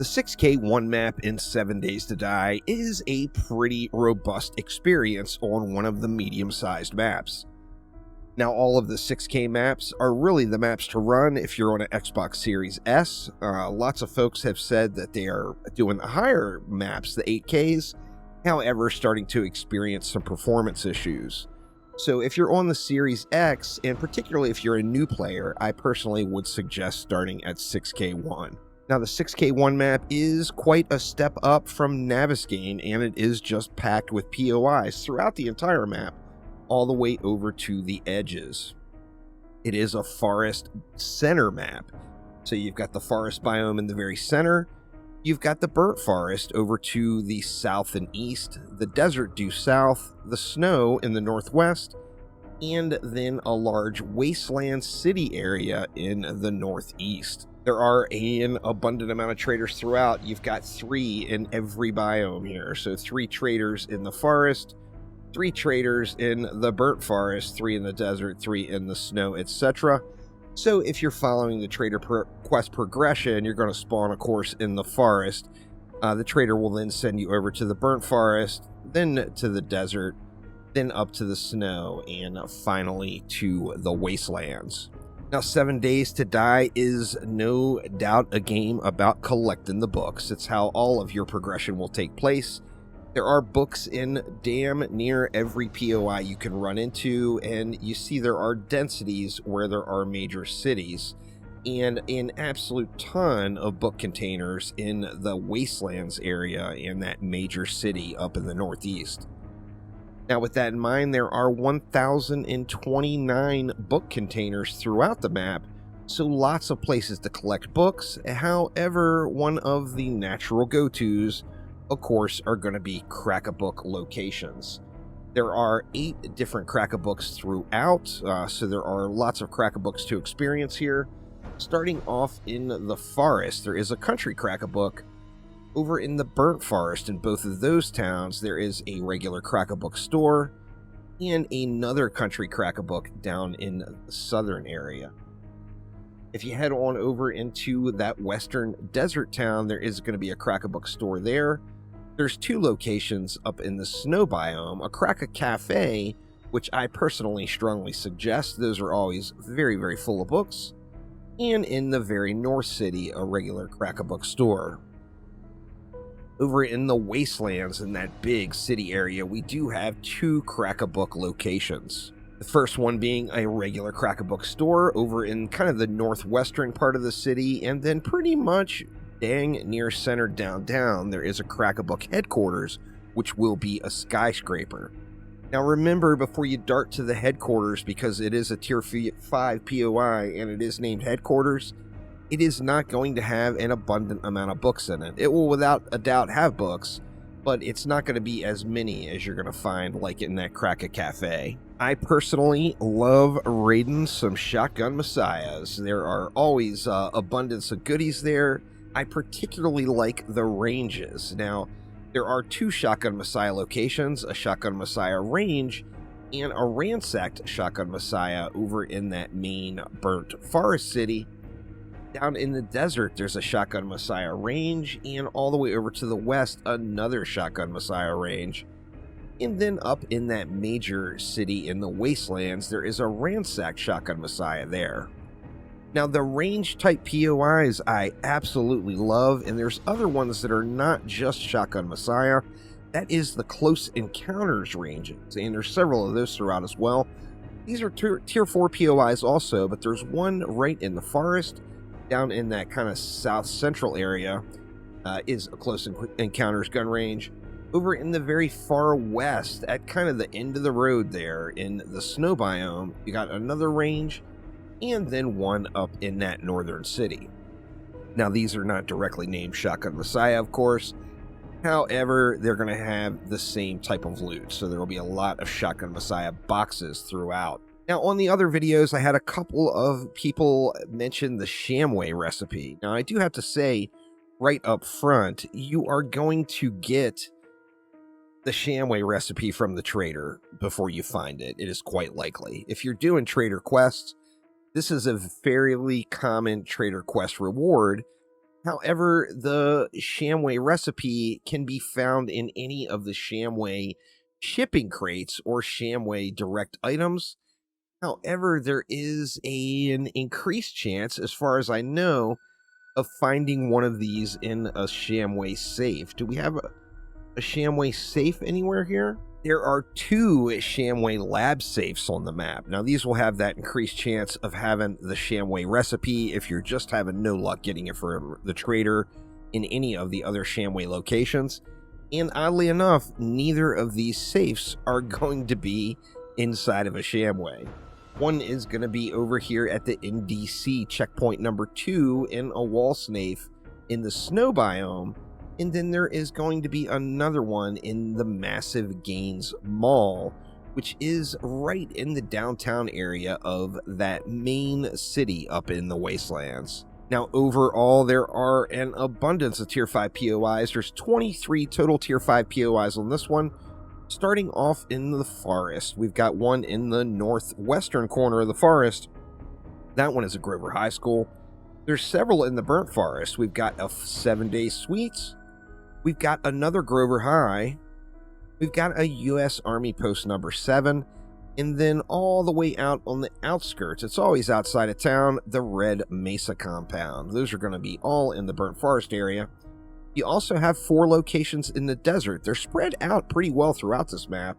The 6k1 map in 7 Days to Die is a pretty robust experience on one of the medium-sized maps. Now, all of the 6K maps are really the maps to run if you're on an Xbox Series S. Lots of folks have said that they are doing the higher maps, the 8Ks, however, starting to experience some performance issues. So if you're on the Series X, and particularly if you're a new player, I personally would suggest starting at 6k1. Now, the 6k1 map is quite a step up from Navisgain, and it is just packed with POIs throughout the entire map, all the way over to the edges. It is a forest center map. So you've got the forest biome in the very center, you've got the burnt forest over to the south and east, the desert due south, the snow in the northwest, and then a large wasteland city area in the northeast. There are an abundant amount of traders throughout. You've got 3 in every biome here. So 3 traders in the forest, 3 traders in the burnt forest, 3 in the desert, 3 in the snow, etc. So if you're following the trader quest progression, you're going to spawn, of course, in the forest. The trader will then send you over to the burnt forest, then to the desert, then up to the snow, and finally to the wastelands. Now, 7 Days to Die is no doubt a game about collecting the books. It's how all of your progression will take place. There are books in damn near every POI you can run into, and you see there are densities where there are major cities, and an absolute ton of book containers in the Wastelands area in that major city up in the northeast. Now, with that in mind, there are 1,029 book containers throughout the map, so lots of places to collect books. However, one of the natural go-tos, of course, are going to be Crack-A-Book locations. There are 8 different Crack-A-Books throughout, so there are lots of Crack-A-Books to experience here. Starting off in the forest, there is a country Crack-A-Book. Over in the burnt forest, in both of those towns, there is a regular Crack-A-Book store and another country Crack-A-Book down in the southern area. If you head on over into that western desert town, there is going to be a Crack-A-Book store there. There's 2 locations up in the snow biome, a Crack-A-Cafe, which I personally strongly suggest. Those are always very, very full of books. And in the very north city, a regular Crack-A-Book store. Over in the Wastelands, in that big city area, we do have 2 Crack-A-Book locations. The first one being a regular Crack-A-Book store over in kind of the northwestern part of the city, and then pretty much dang near center downtown, there is a Crack-A-Book headquarters, which will be a skyscraper. Now remember, before you dart to the headquarters, because it is a tier 5 POI and it is named headquarters, it is not going to have an abundant amount of books in it. It will without a doubt have books, but it's not going to be as many as you're going to find like in that Crack-A-Cafe. I personally love raiding some Shotgun Messiahs. There are always abundance of goodies there. I particularly like the ranges. Now, there are 2 Shotgun Messiah locations, a Shotgun Messiah range and a ransacked Shotgun Messiah over in that main burnt forest city. Down in the desert, there's a Shotgun Messiah range, and all the way over to the west, another Shotgun Messiah range. And then up in that major city in the Wastelands, there is a ransacked Shotgun Messiah there. Now, the range type POIs I absolutely love, and there's other ones that are not just Shotgun Messiah. That is the Close Encounters ranges, and there's several of those throughout as well. These are tier 4 POIs also, but there's one right in the forest. Down in that kind of south central area is a Close Encounters gun range. Over in the very far west, at kind of the end of the road there in the snow biome, you got another range, and then one up in that northern city. Now, these are not directly named Shotgun Messiah, of course. However, they're going to have the same type of loot, so there will be a lot of Shotgun Messiah boxes throughout. Now, on the other videos, I had a couple of people mention the Shamway Recipe. Now, I do have to say, right up front, you are going to get the Shamway Recipe from the trader before you find it. It is quite likely. If you're doing trader quests, this is a fairly common trader quest reward, However, the Shamway Recipe can be found in any of the Shamway shipping crates or Shamway direct items. However, there is an increased chance, as far as I know, of finding one of these in a Shamway safe. Do we have a Shamway safe anywhere here? There are 2 Shamway lab safes on the map. Now, these will have that increased chance of having the Shamway Recipe if you're just having no luck getting it from the trader in any of the other Shamway locations. And oddly enough, neither of these safes are going to be inside of a Shamway. One is going to be over here at the NDC checkpoint number 2 in a wall safe in the snow biome. And then there is going to be another one in the Massive Gains Mall, which is right in the downtown area of that main city up in the Wastelands. Now, overall, there are an abundance of Tier 5 POIs. There's 23 total Tier 5 POIs on this one. Starting off in the forest, we've got one in the northwestern corner of the forest. That one is a Grover High School. There's several in the Burnt Forest. We've got a 7-Day Suites. We've got another Grover High. We've got a U.S. Army Post number 7. And then all the way out on the outskirts, it's always outside of town, the Red Mesa Compound. Those are going to be all in the Burnt Forest area. You also have 4 locations in the desert. They're spread out pretty well throughout this map.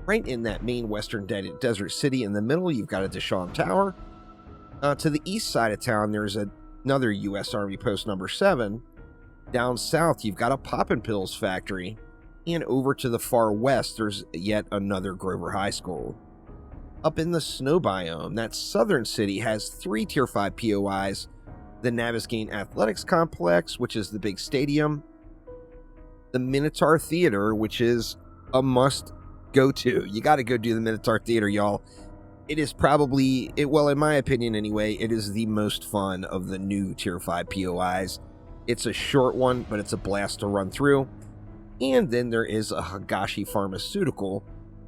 Right in that main western desert city in the middle, you've got a Deshawn Tower. To the east side of town, there's another U.S. Army Post number 7. Down south, you've got a Poppin' Pills factory. And over to the far west, there's yet another Grover High School. Up in the snow biome, that southern city has 3 Tier 5 POIs. The Naviscane Athletics Complex, which is the big stadium. The Minotaur Theater, which is a must go to. You got to go do the Minotaur Theater, y'all. It is probably, well, in my opinion anyway, it is the most fun of the new Tier 5 POIs. It's a short one, but it's a blast to run through. And then there is a Higashi Pharmaceutical,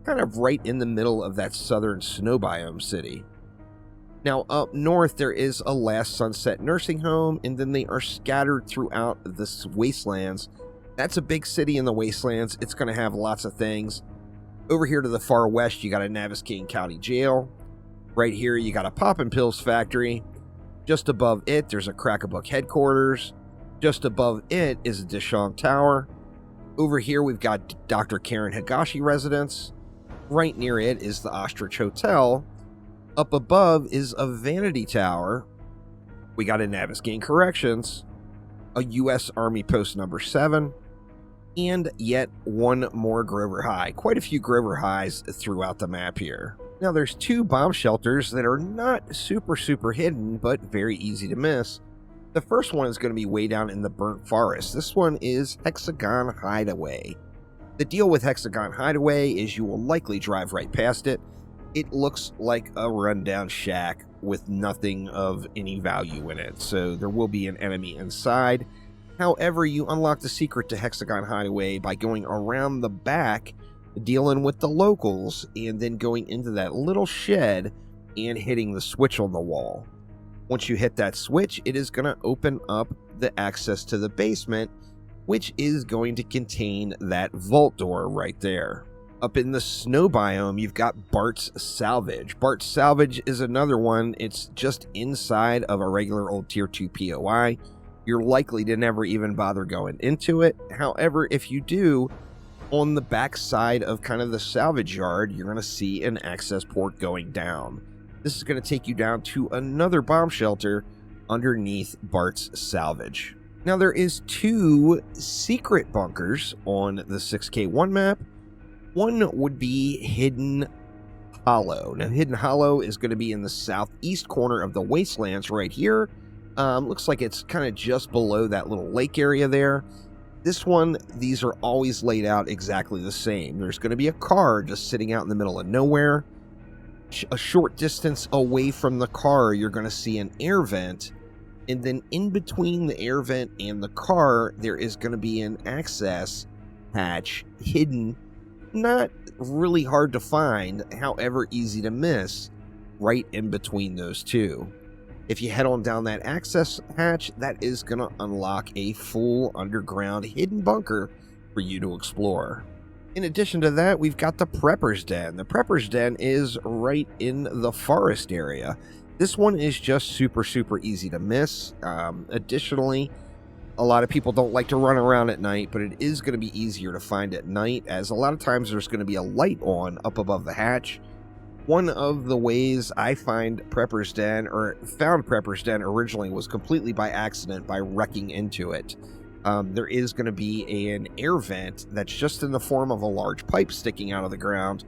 kind of right in the middle of that southern snow biome city. Now, up north, there is a Last Sunset nursing home, and then they are scattered throughout the Wastelands. That's a big city in the Wastelands. It's going to have lots of things. Over here to the far west, you got a Naviscane County Jail. Right here, you got a Poppin' Pills factory. Just above it, there's a Crack-A-Book headquarters. Just above it is a Deshawn Tower. Over here, we've got Dr. Karen Higashi residence. Right near it is the Ostrich Hotel. Up above is a Vanity Tower. We got a Naviscane Corrections, a U.S. Army Post number 7, and yet one more Grover High. Quite a few Grover Highs throughout the map here. Now, there's 2 bomb shelters that are not super hidden, but very easy to miss. The first one is going to be way down in the Burnt Forest. This one is Hexagon Hideaway. The deal with Hexagon Hideaway is you will likely drive right past it. It looks like a rundown shack with nothing of any value in it, so there will be an enemy inside. However, you unlock the secret to Hexagon Hideaway by going around the back, dealing with the locals, and then going into that little shed and hitting the switch on the wall. Once you hit that switch, it is going to open up the access to the basement, which is going to contain that vault door right there. Up in the snow biome, you've got Bart's Salvage. Bart's Salvage is another one. It's just inside of a regular old Tier 2 POI. You're likely to never even bother going into it. However, if you do, on the back side of kind of the salvage yard, you're going to see an access port going down. This is going to take you down to another bomb shelter underneath Bart's Salvage. Now, there is 2 secret bunkers on the 6K1 map. One would be Hidden Hollow. Now, Hidden Hollow is going to be in the southeast corner of the Wastelands right here. Looks like it's kind of just below that little lake area there. This one, these are always laid out exactly the same. There's going to be a car just sitting out in the middle of nowhere. A short distance away from the car, you're going to see an air vent. And then in between the air vent and the car, there is going to be an access hatch hidden. Not really hard to find, however easy to miss, right in between those two. If you head on down that access hatch, that is going to unlock a full underground hidden bunker for you to explore. In addition to that, we've got the Prepper's Den. The Prepper's Den is right in the forest area. This one is just super easy to miss. Additionally, a lot of people don't like to run around at night, but it is going to be easier to find at night, as a lot of times there's going to be a light on up above the hatch. One of the ways I found Prepper's Den originally was completely by accident by wrecking into it. There is going to be an air vent that's just in the form of a large pipe sticking out of the ground.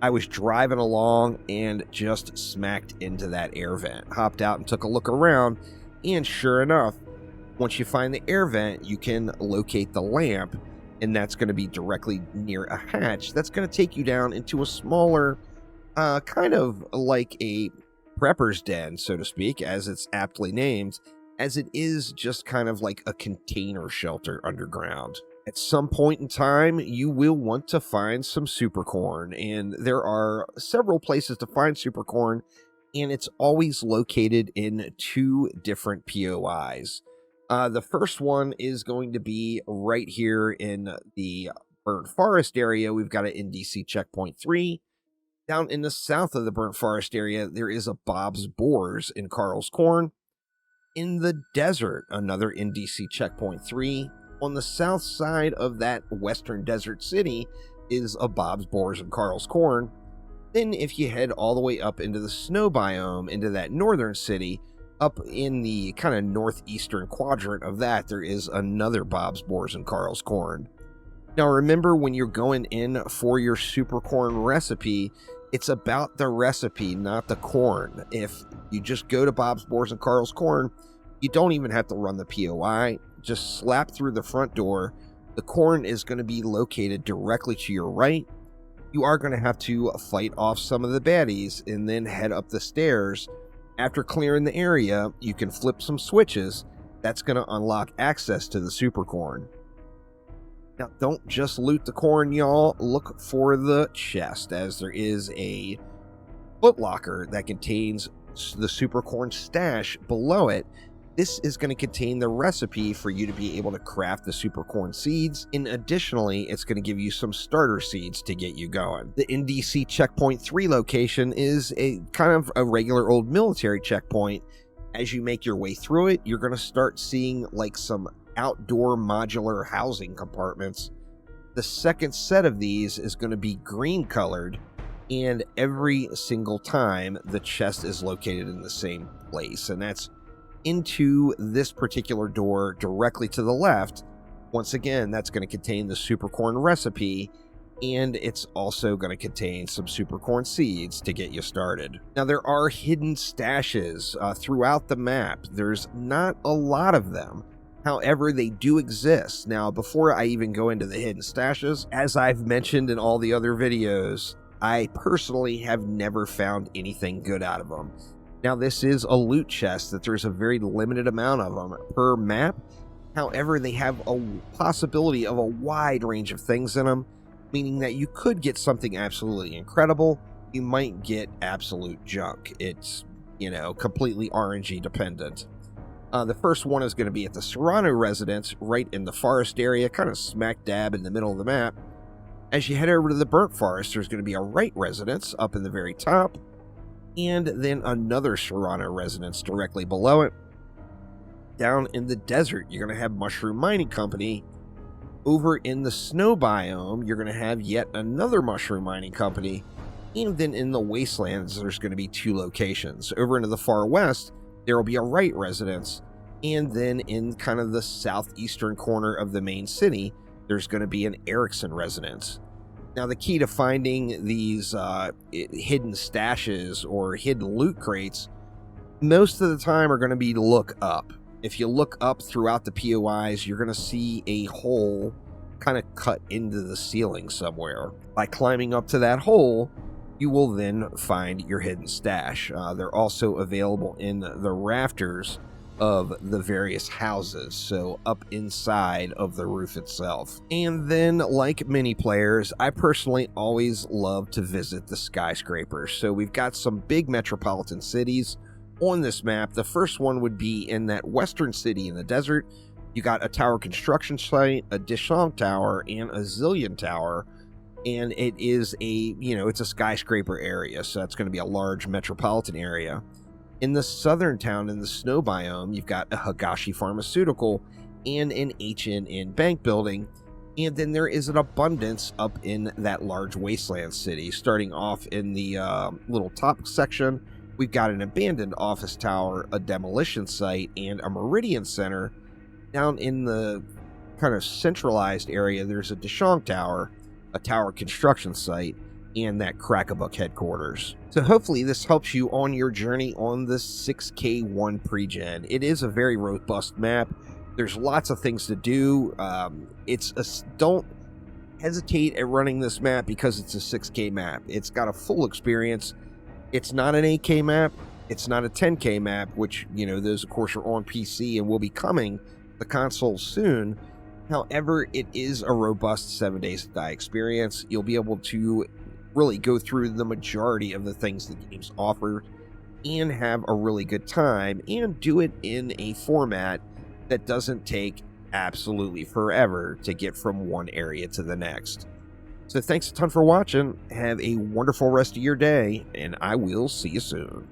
I was driving along and just smacked into that air vent. Hopped out and took a look around, and sure enough, once you find the air vent, you can locate the lamp, and that's going to be directly near a hatch. That's going to take you down into a smaller, kind of like a prepper's den, so to speak, as it's aptly named, as it is just kind of like a container shelter underground. At some point in time, you will want to find some supercorn, and there are several places to find supercorn, and it's always located in 2 different POIs. The first one is going to be right here in the Burnt Forest area. We've got an NDC checkpoint 3. Down in the south of the Burnt Forest area, there is a Bob's Boars in Carl's Corn. In the desert, another NDC checkpoint 3. On the south side of that western desert city is a Bob's Boars and Carl's Corn. Then if you head all the way up into the snow biome, into that northern city, up in the kind of northeastern quadrant of that, there is another Bob's Boars and Carl's Corn. Now remember, when you're going in for your super corn recipe, it's about the recipe, not the corn. If you just go to Bob's Boars and Carl's Corn, you don't even have to run the POI. Just slap through the front door. The corn is going to be located directly to your right. You are going to have to fight off some of the baddies and then head up the stairs. After clearing the area, you can flip some switches. That's going to unlock access to the super corn. Now, don't just loot the corn, y'all. Look for the chest, as there is a footlocker that contains the super corn stash below it. This is going to contain the recipe for you to be able to craft the super corn seeds, and additionally, it's going to give you some starter seeds to get you going. The NDC checkpoint 3 location is a kind of a regular old military checkpoint. As you make your way through it, you're going to start seeing like some outdoor modular housing compartments. The second set of these is going to be green colored, and every single time the chest is located in the same place, and that's into this particular door directly to the left. Once again, that's going to contain the supercorn recipe, and it's also going to contain some supercorn seeds to get you started. Now, there are hidden stashes throughout the map. There's not a lot of them. However, they do exist. Now, before I even go into the hidden stashes, as I've mentioned in all the other videos, I personally have never found anything good out of them. Now, this is a loot chest that there's a very limited amount of them per map. However, they have a possibility of a wide range of things in them, meaning that you could get something absolutely incredible. You might get absolute junk. It's, completely RNG dependent. The first one is going to be at the Serrano residence, right in the forest area, kind of smack dab in the middle of the map. As you head over to the Burnt Forest, there's going to be a right residence up in the very top, and then another Serrano residence directly below it. Down in the desert, you're going to have Mushroom Mining Company. Over in the snow biome, you're going to have yet another Mushroom Mining Company. And then in the wastelands, there's going to be 2 locations. Over into the far west, there will be a right residence. And then in kind of the southeastern corner of the main city, there's going to be an Erickson residence. Now, the key to finding these hidden stashes or hidden loot crates, most of the time are going to be to look up. If you look up throughout the POIs, you're going to see a hole kind of cut into the ceiling somewhere. By climbing up to that hole, you will then find your hidden stash. They're also available in the rafters of the various houses, so up inside of the roof itself. And then, like many players, I personally always love to visit the skyscrapers. So we've got some big metropolitan cities on this map. The first one would be in that western city in the desert. You got a tower construction site, a Dishong Tower, and a Zillion Tower. And it is it's a skyscraper area, so that's going to be a large metropolitan area. In the southern town, in the snow biome, you've got a Higashi Pharmaceutical and an H&N Bank building. And then there is an abundance up in that large wasteland city. Starting off in the little top section, we've got an abandoned office tower, a demolition site, and a Meridian Center. Down in the kind of centralized area, there's a Dishong Tower, a tower construction site, and that Crack-a-Book headquarters. So hopefully this helps you on your journey on the 6K1 Pregen. It is a very robust map. There's lots of things to do. Don't hesitate at running this map because it's a 6K map. It's got a full experience. It's not an 8K map. It's not a 10K map, which, those of course are on PC and will be coming to the console soon. However, it is a robust 7 Days to Die experience. You'll be able to really go through the majority of the things the game's offered and have a really good time, and do it in a format that doesn't take absolutely forever to get from one area to the next. So thanks a ton for watching. Have a wonderful rest of your day, and I will see you soon.